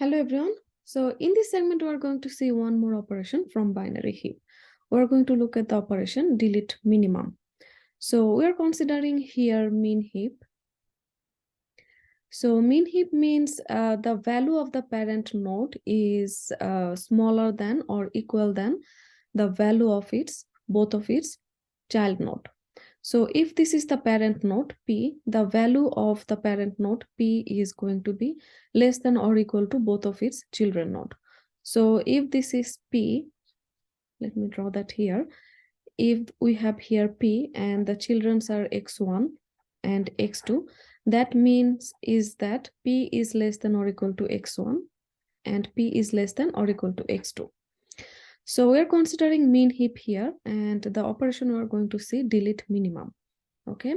Hello everyone. So in this segment, we are going to see one more operation from binary heap. We are going to look at the operation delete minimum. So we are considering here min heap. So min heap means the value of the parent node is smaller than or equal than the value of both of its child node. So if this is the parent node P, the value of the parent node P is going to be less than or equal to both of its children node. So if this is P, let me draw that here. If we have here P and the childrens are X1 and X2, that means is that P is less than or equal to X1 and P is less than or equal to X2. So we're considering min heap here, and the operation we're going to see delete minimum. Okay,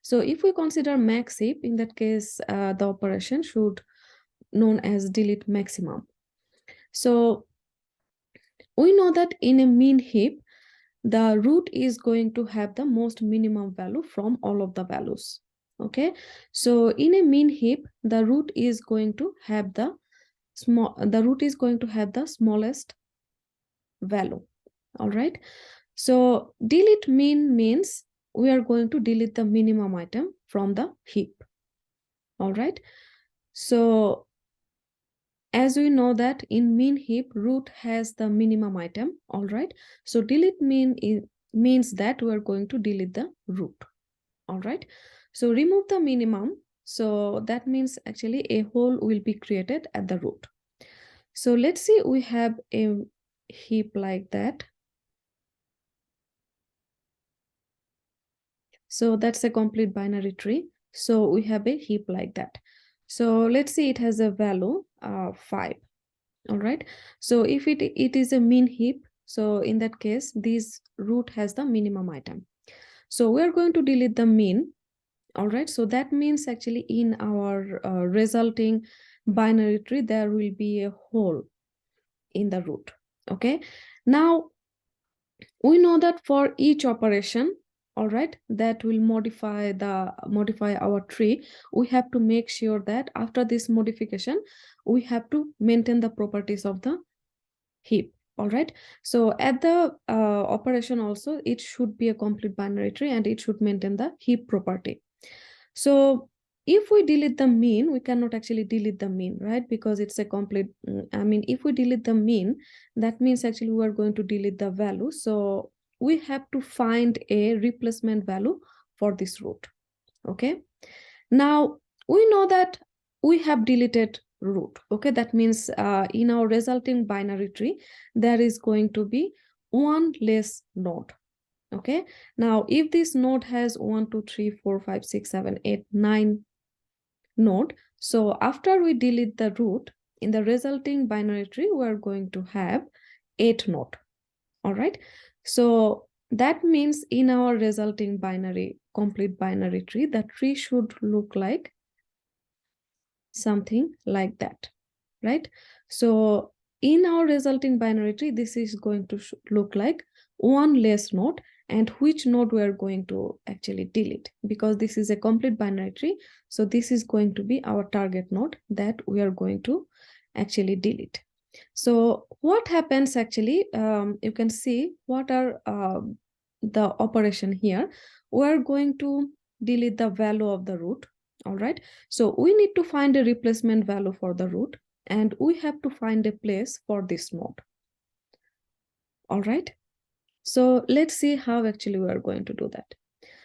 so if we consider max heap, in that case, the operation should known as delete maximum. So we know that in a min heap, the root is going to have the most minimum value from all of the values. Okay, so in a min heap, the root is going to have the smallest value. All right, so delete min means we are going to delete the minimum item from the heap. All right, so as we know that in min heap, root has the minimum item. All right, so delete min means that we are going to delete the root. All right, so remove the minimum, so that means actually a hole will be created at the root. So let's see, we have a heap like that. So that's a complete binary tree. So we have a heap like that. So let's see, it has a value 5. All right, so if it is a min heap, so in that case this root has the minimum item. So we're going to delete the min. All right, so that means actually in our resulting binary tree there will be a hole in the root. Okay, now we know that for each operation, all right, that will modify our tree, we have to make sure that after this modification we have to maintain the properties of the heap. All right, so at the operation also it should be a complete binary tree and it should maintain the heap property. So if we delete the min, we cannot actually delete the min, right? Because it's a complete, I mean, if we delete the min, that means actually we are going to delete the value. So we have to find a replacement value for this root. Okay, now we know that we have deleted root. Okay, that means in our resulting binary tree there is going to be one less node. Okay, now if this node has 1 2 3 4 5 6 7 8 9 node, so after we delete the root in the resulting binary tree we are going to have 8 node. All right, so that means in our resulting complete binary tree, the tree should look like something like that, right? So in our resulting binary tree, this is going to look like one less node, and which node we are going to actually delete, because this is a complete binary tree. So this is going to be our target node that we are going to actually delete. So what happens actually, you can see what are the operation here. We're going to delete the value of the root. All right, so we need to find a replacement value for the root, and we have to find a place for this node. All right, so let's see how actually we are going to do that.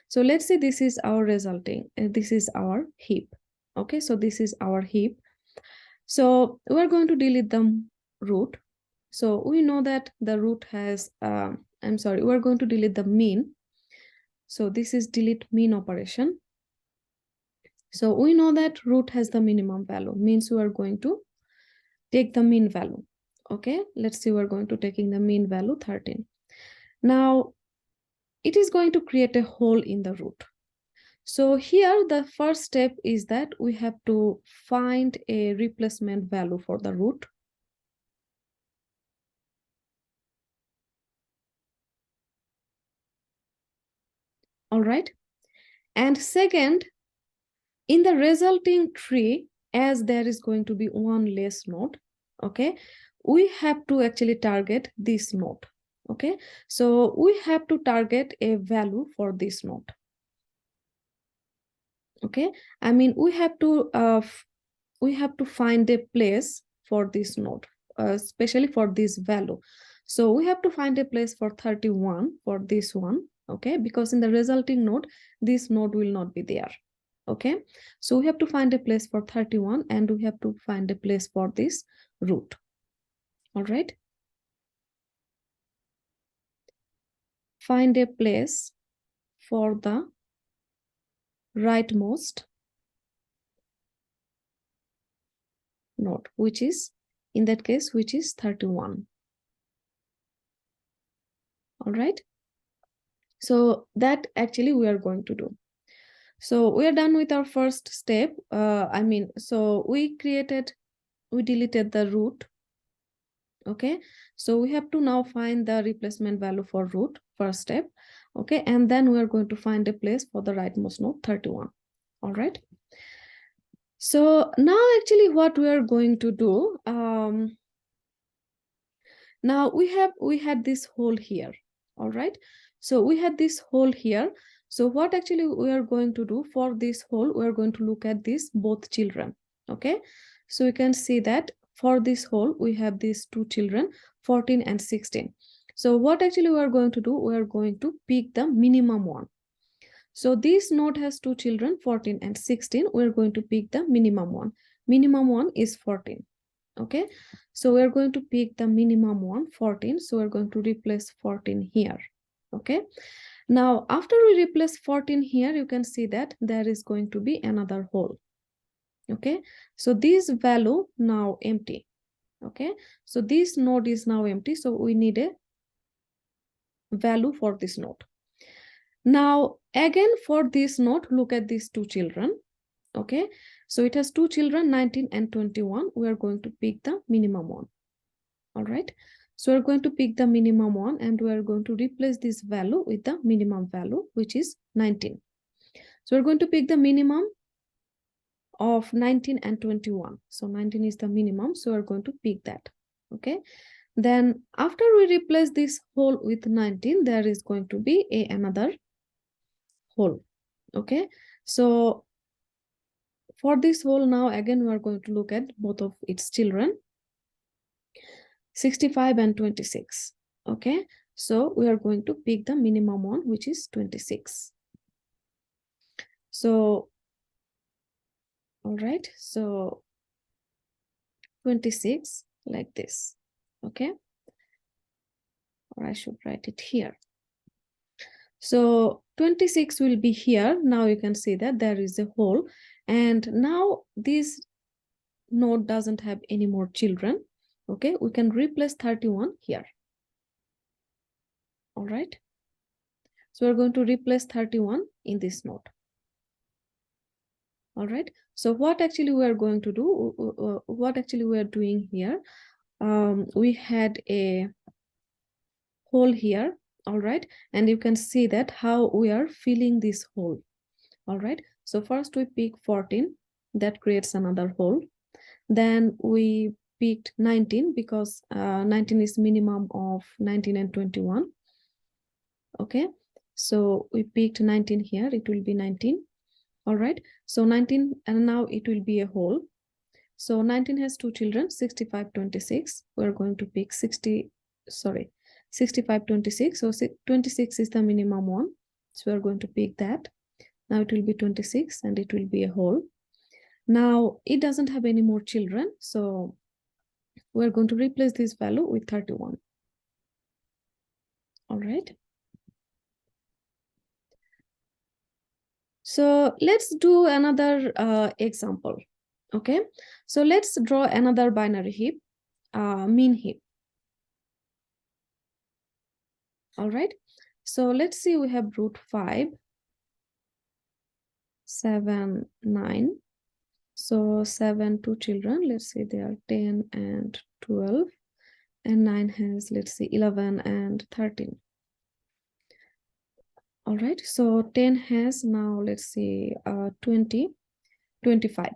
So let's say this is our resulting, this is our heap. Okay, so this is our heap. So we're going to delete the root. So we know that the root has, we're going to delete the min. So this is delete min operation. So we know that root has the minimum value, means we are going to take the mean value. Okay, let's see, we're going to taking the mean value 13. Now it is going to create a hole in the root. So here the first step is that we have to find a replacement value for the root. All right, and second, in the resulting tree as there is going to be one less node, okay, we have to actually target this node. Okay, so we have to target a value for this node. Okay, I mean, we have to find a place for this node, especially for this value. So we have to find a place for 31 for this one, okay, because in the resulting node, this node will not be there. Okay, so we have to find a place for 31 and we have to find a place for this root. All right, find a place for the rightmost node, which is, in that case, which is 31. All right, so that actually we are going to do. So we are done with our first step. So we deleted the root. Okay, so we have to now find the replacement value for root, first step. Okay, and then we are going to find a place for the rightmost node, 31. All right, so now actually what we are going to do, now we had this hole here. All right, so we had this hole here. So what actually we are going to do for this hole, we are going to look at these both children. Okay, so you can see that for this hole we have these two children, 14 and 16. So what actually we are going to do, we are going to pick the minimum one. So this node has two children, 14 and 16. We are going to pick the minimum one. Minimum one is 14. Okay, so we're going to pick the minimum one, 14. So we're going to replace 14 here. Okay, now after we replace 14 here, you can see that there is going to be another hole. Okay, so this value now empty. Okay, so this node is now empty, so we need a value for this node. Now again for this node, look at these two children. Okay, so it has two children, 19 and 21. We are going to pick the minimum one. All right, so we're going to pick the minimum one and we are going to replace this value with the minimum value, which is 19. So we're going to pick the minimum of 19 and 21. So 19 is the minimum, so we're going to pick that. Okay, then after we replace this hole with 19, there is going to be another hole. Okay, so for this hole now, again, we are going to look at both of its children, 65 and 26. Okay, so we are going to pick the minimum one, which is 26. So, all right, so 26 like this. Okay, or I should write it here. So 26 will be here. Now you can see that there is a hole, and now this node doesn't have any more children. Okay, we can replace 31 here. All right, so we're going to replace 31 in this node. All right, so what actually we are going to do, what actually we are doing here, we had a hole here. All right, and you can see that how we are filling this hole. All right, so first we pick 14, that creates another hole. Then we picked 19 because 19 is minimum of 19 and 21. Okay, so we picked 19 here, it will be 19. All right, so 19, and now it will be a hole. So 19 has two children, 65, 26. We're going to pick 65, 26. So 26 is the minimum one. So we're going to pick that. Now it will be 26 and it will be a hole. Now it doesn't have any more children. So we're going to replace this value with 31. All right. So let's do another example. Okay, so let's draw another binary heap, min-heap. All right, so let's see, we have root 5, 7, 9. So 7, two children, let's say they are 10 and 12, and 9 has, let's say, 11 and 13. All right, so 10 has now, let's say, 20, 25.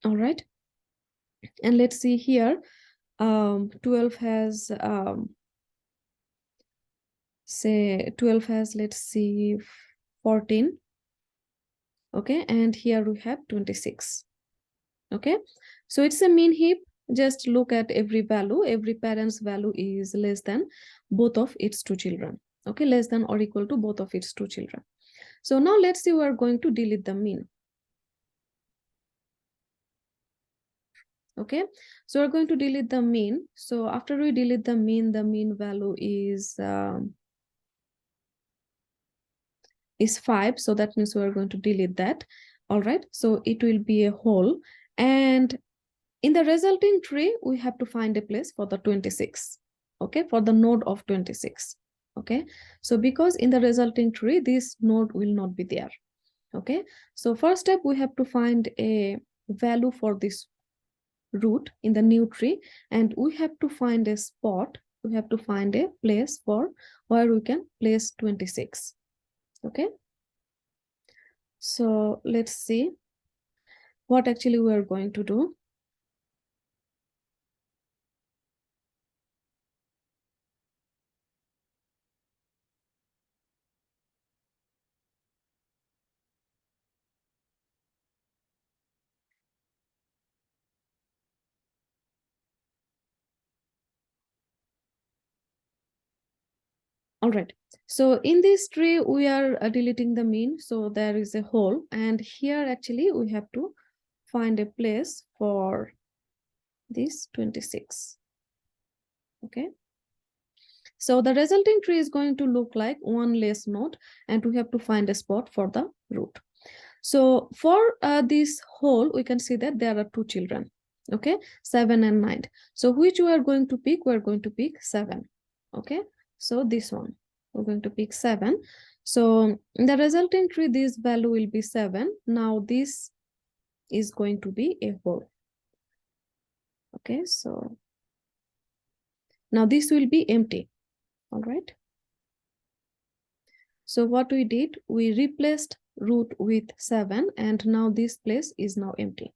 All right. And let's see here. 12 has say 12 has, let's see, 14. Okay, and here we have 26. Okay, so it's a min heap. Just look at every value. Every parent's value is less than both of its two children. Okay, less than or equal to both of its two children. So now let's see, we are going to delete the mean. Okay, so we're going to delete the mean. So after we delete the mean value is 5. So that means we're going to delete that. All right, so it will be a whole, and in the resulting tree we have to find a place for the 26. Okay, for the node of 26. Okay, so because in the resulting tree this node will not be there. Okay, so first step, we have to find a value for this root in the new tree, and we have to find a spot, we have to find a place for where we can place 26. Okay, so let's see what actually we are going to do. All right, so in this tree we are deleting the mean, so there is a hole, and here actually we have to find a place for this 26. Okay, so the resulting tree is going to look like one less node, and we have to find a spot for the root. So for this hole, we can see that there are two children. Okay, 7 and 9. So which we are going to pick? We're going to pick 7. Okay, so this one, we're going to pick 7. So in the resulting tree, this value will be 7. Now this is going to be a hole. Okay, so now this will be empty. All right. So what we did, we replaced root with 7, and now this place is now empty.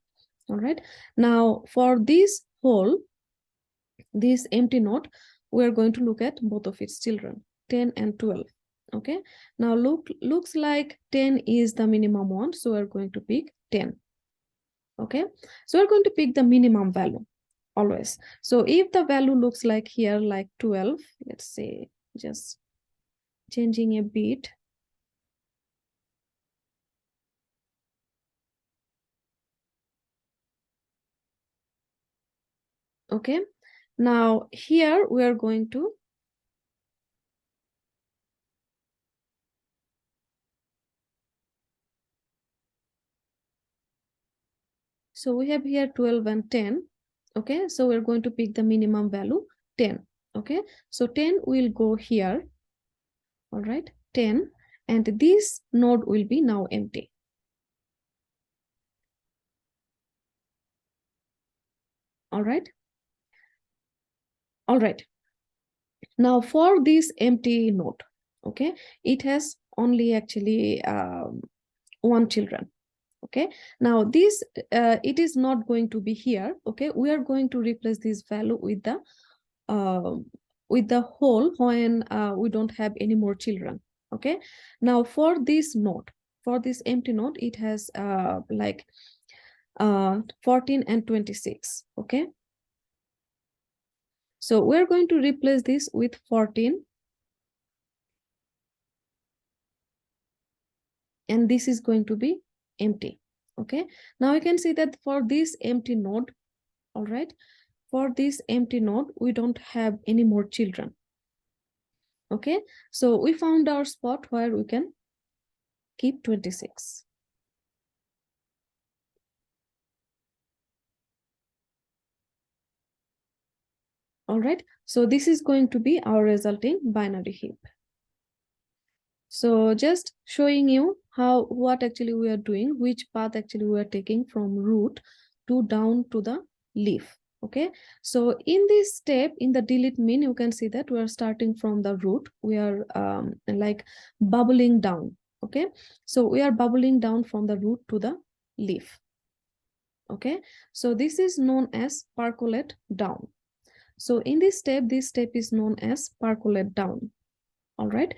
All right, now for this hole, this empty node, we are going to look at both of its children, 10 and 12. Okay, now looks like 10 is the minimum one, so we're going to pick 10. Okay, so we're going to pick the minimum value always. So if the value looks like here like 12, let's say, just changing a bit. Okay, now here we are going to so we have here 12 and 10. Okay, so we're going to pick the minimum value 10. Okay, so 10 will go here. All right, 10, and this node will be now empty. All right, all right, now for this empty node, okay, it has only actually one children. Okay, now this it is not going to be here. Okay, we are going to replace this value with the whole when we don't have any more children. Okay, now for this node, for this empty node, it has like 14 and 26. Okay, so we're going to replace this with 14, and this is going to be empty. Okay, now you can see that for this empty node, all right, for this empty node, we don't have any more children. Okay, so we found our spot where we can keep 26. All right, so this is going to be our resulting binary heap. So just showing you what actually we are doing, which path actually we are taking from root to down to the leaf. Okay, so in this step, in the delete min, you can see that we are starting from the root. We are like bubbling down. Okay, so we are bubbling down from the root to the leaf. Okay, so this is known as percolate down. So in this step is known as percolate down. All right,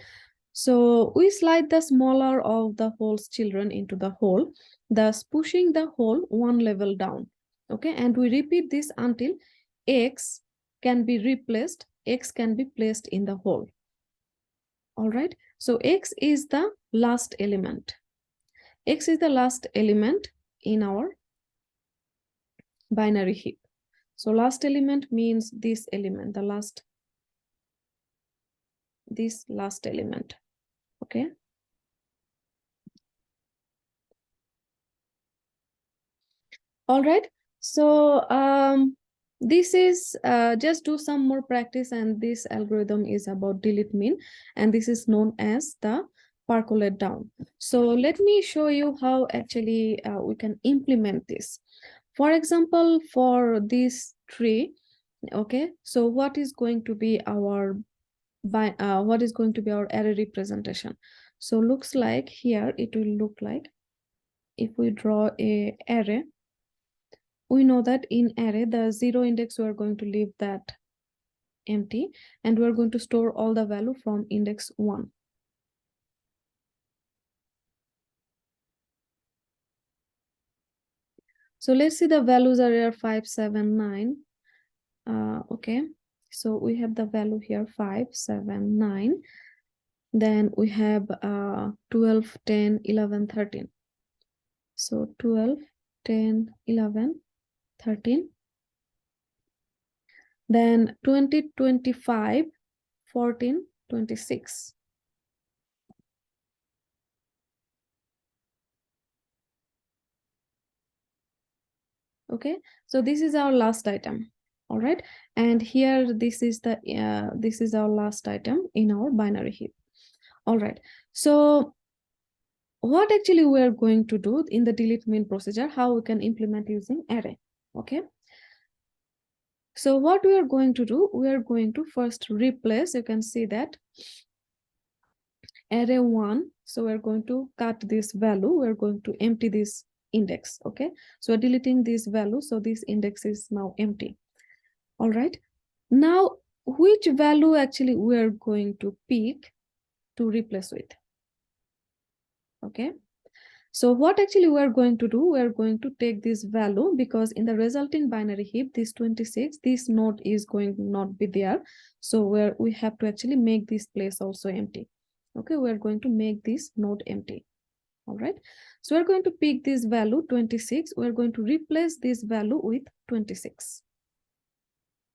so we slide the smaller of the hole's children into the hole, thus pushing the hole one level down. Okay, and we repeat this until x can be placed in the hole. All right, so x is the last element. X is the last element in our binary heap. So last element means this element, this last element. Okay. All right. So this is just do some more practice, and this algorithm is about delete min, and this is known as the percolate down. So let me show you how actually we can implement this. For example, for this tree, okay, so what is going to be our array representation? So looks like here it will look like, if we draw a array, we know that in array the 0 index we are going to leave that empty, and we are going to store all the value from index 1. So let's see, the values are here 5, 7, 9. Okay, so we have the value here 5, 7, 9. Then we have 12, 10, 11, 13. So 12, 10, 11, 13. Then 20, 25, 14, 26. Okay, so this is our last item. All right, and here this is our last item in our binary heap. All right, so what actually we are going to do in the delete min procedure, how we can implement using array. Okay, so what we are going to do, we are going to first replace, you can see that array 1, so we're going to cut this value, we're going to empty this index. Okay, so we're deleting this value, so this index is now empty. All right, now which value actually we are going to pick to replace with? Okay, so what actually we are going to do, we are going to take this value, because in the resulting binary heap, this 26, this node is going to not be there, so we have to actually make this place also empty. Okay, we are going to make this node empty. All right, so we're going to pick this value 26, we're going to replace this value with 26.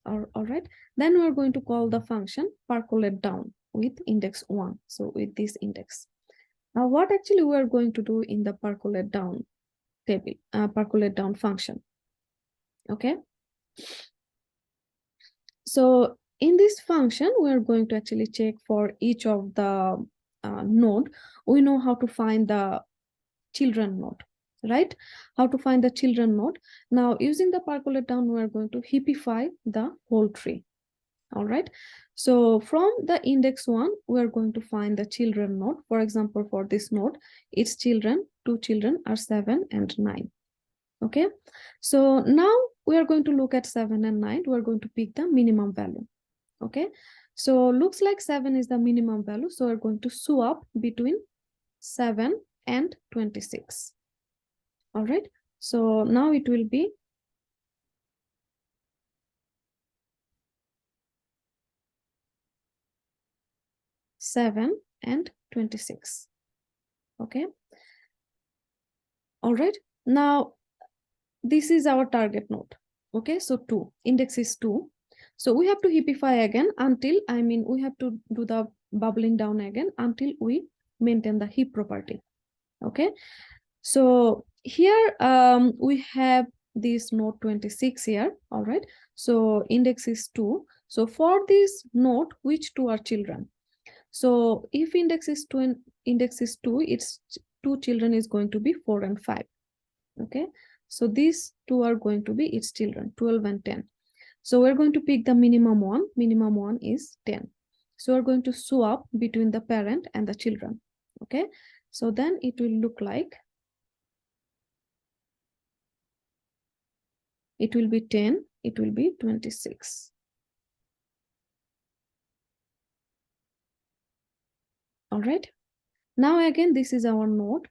All right, then we're going to call the function percolate down with index 1, so with this index. Now what actually we are going to do in the percolate down table, percolate down function. Okay, so in this function we are going to actually check for each of the node. We know how to find the children node, right? How to find the children node. Now using the percolate down, we are going to heapify the whole tree. All right, so from the index 1, we are going to find the children node. For example, for this node, its children, 2 children are 7 and 9. Okay, so now we are going to look at 7 and 9. We are going to pick the minimum value. Okay, so looks like 7 is the minimum value, so we're going to swap between 7 and 26. All right, so now it will be 7 and 26. Okay, all right, now this is our target node. Okay, so 2, index is 2, so we have to heapify again until, we have to do the bubbling down again until we maintain the heap property. Okay, so here we have this node 26 here. All right, so index is 2, so for this node, which 2 are children? So if index is 2, its 2 children is going to be 4 and 5. Okay, so these 2 are going to be its children, 12 and 10. So we're going to pick the minimum one is 10. So we're going to swap between the parent and the children. Okay, so then it will look like it will be 10, it will be 26. All right. Now again, this is our node.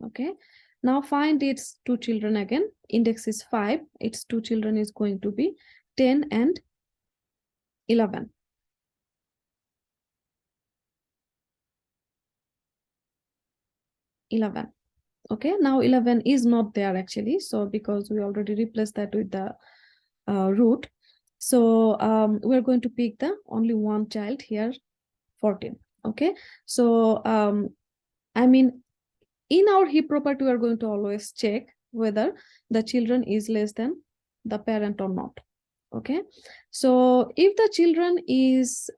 Okay. Now find its two children again. Index is 5. Its two children is going to be 10 and 11. Okay, now 11 is not there actually, so because we already replaced that with the root, so we're going to pick the only one child here, 14. Okay, so I mean, in our heap property, we are going to always check whether the children is less than the parent or not. Okay, so if the children is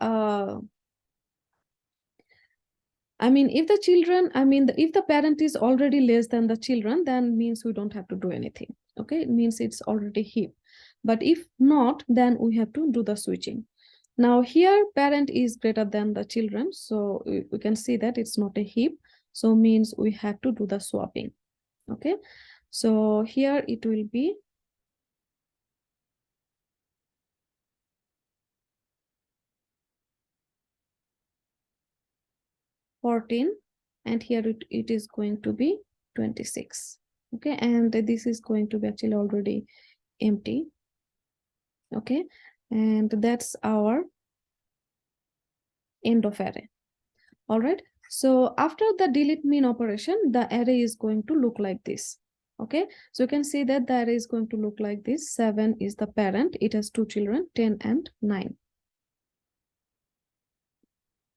if the children, if the parent is already less than the children, then means we don't have to do anything. Okay, it means it's already heap. But if not, then we have to do the switching. Now here, parent is greater than the children, so we can see that it's not a heap. So means we have to do the swapping. Okay, so here it will be 14, and here it is going to be 26. Okay, and this is going to be actually already empty. Okay, and that's our end of array. All right, so after the delete min operation, the array is going to look like this. Okay, so you can see that the array is going to look like this. 7 is the parent, it has two children, 10 and 9.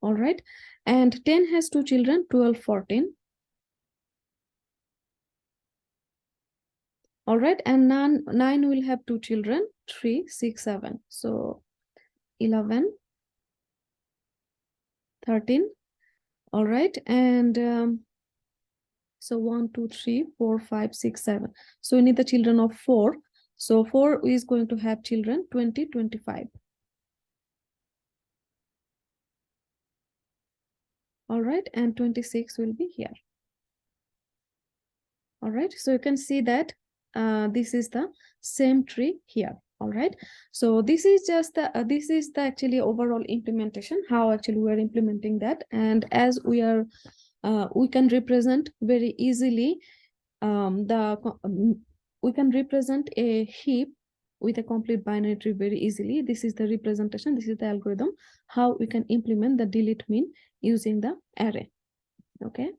All right, and 10 has two children, 12, 14. All right, and 9 will have two children, 3, 6, 7. So 11, 13. All right, and so 1, 2, 3, 4, 5, 6, 7. So we need the children of 4. So 4 is going to have children 20, 25. All right, and 26 will be here. All right, so you can see that this is the same tree here. All right, so this is just the this is the actually overall implementation, how actually we are implementing that. And as we are we can represent very easily we can represent a heap with a complete binary tree very easily. This is the representation, this is the algorithm how we can implement the delete min using the array. Okay.